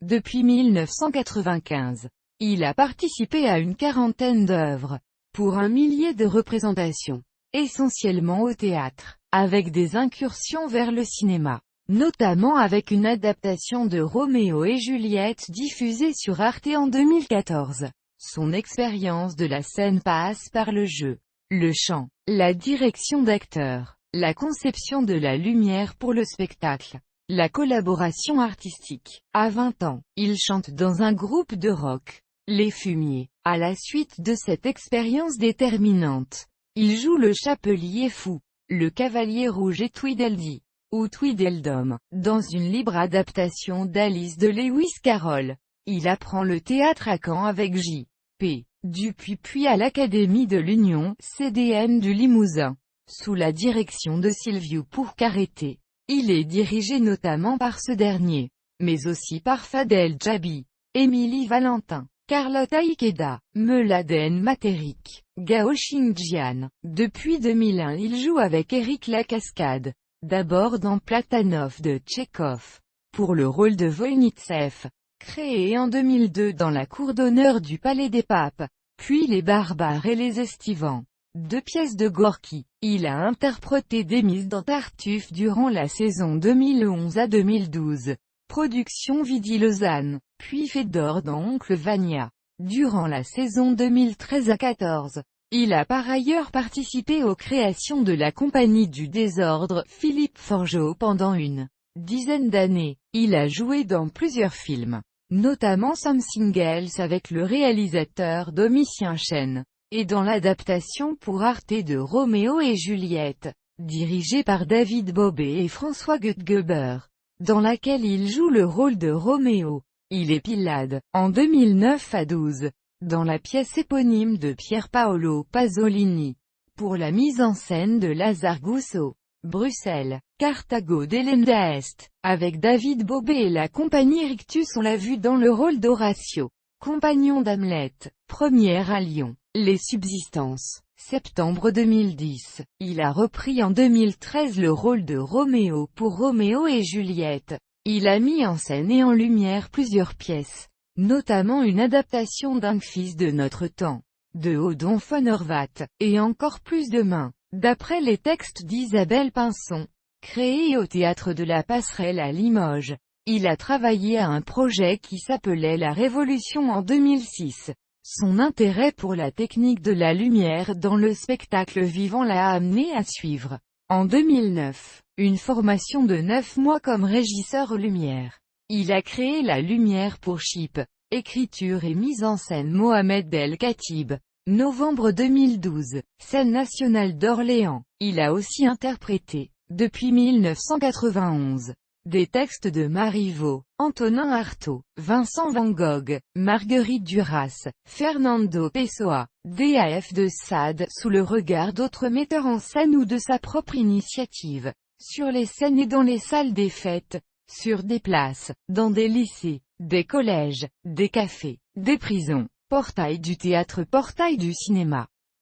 Depuis 1995, il a participé à une quarantaine d'œuvres, pour un millier de représentations, essentiellement au théâtre, avec des incursions vers le cinéma, notamment avec une adaptation de Roméo et Juliette diffusée sur Arte en 2014. Son expérience de la scène passe par le jeu, le chant, la direction d'acteurs, la conception de la lumière pour le spectacle, la collaboration artistique. À 20 ans, il chante dans un groupe de rock, Les Fumiers. À la suite de cette expérience déterminante, il joue le Chapelier Fou, le Cavalier Rouge et Tweedledee, ou Tweedledum, dans une libre adaptation d'Alice de Lewis Carroll. Il apprend le théâtre à Caen avec J.P. Dupuis puis à l'Académie de l'Union CDN du Limousin, sous la direction de Silviu Pourcareté. Il est dirigé notamment par ce dernier, mais aussi par Fadel Djabi, Émilie Valentin, Carlotta Ikeda, Meladen Materik, Gao Xingjian. Depuis 2001 il joue avec Éric Lacascade, d'abord dans Platanov de Tchekhov, pour le rôle de Voynitsev, créé en 2002 dans la cour d'honneur du Palais des Papes, puis Les Barbares et les Estivants, 2 pièces de Gorky. Il a interprété Démis dans Tartuffe durant la saison 2011 à 2012, production Vidi Lausanne, puis Fedor dans Oncle Vania, durant la saison 2013 à 14. Il a par ailleurs participé aux créations de la Compagnie du Désordre Philippe Forgeot pendant une dizaine d'années. Il a joué dans plusieurs films, notamment Something Else avec le réalisateur Domitien Chen, et dans l'adaptation pour Arte de Roméo et Juliette, dirigée par David Bobet et François Gutgeber, dans laquelle il joue le rôle de Roméo. Il est Pylade, en 2009 à 12, dans la pièce éponyme de Pier Paolo Pasolini, pour la mise en scène de Lazare Gousso. Bruxelles, Carthago delenda Est, avec David Bobet et la compagnie Rictus. On l'a vu dans le rôle d'Horatio, compagnon d'Hamlet, première à Lyon. Les Subsistances, septembre 2010. Il a repris en 2013 le rôle de Roméo pour Roméo et Juliette. Il a mis en scène et en lumière plusieurs pièces, notamment une adaptation d'Un fils de notre temps, de Odon von Horvath, et encore plus demain, d'après les textes d'Isabelle Pinson, créé au Théâtre de la Passerelle à Limoges. Il a travaillé à un projet qui s'appelait La Révolution en 2006. Son intérêt pour la technique de la lumière dans le spectacle vivant l'a amené à suivre, en 2009, une formation de 9 mois comme régisseur lumière. Il a créé la lumière pour Chyp, écriture et mise en scène Mohamed El Khatib. Novembre 2012, scène nationale d'Orléans. Il a aussi interprété, depuis 1991, des textes de Marivaux, Antonin Artaud, Vincent Van Gogh, Marguerite Duras, Fernando Pessoa, DAF de Sade, sous le regard d'autres metteurs en scène ou de sa propre initiative, sur les scènes et dans les salles des fêtes, sur des places, dans des lycées, des collèges, des cafés, des prisons, portail du théâtre, portail du cinéma.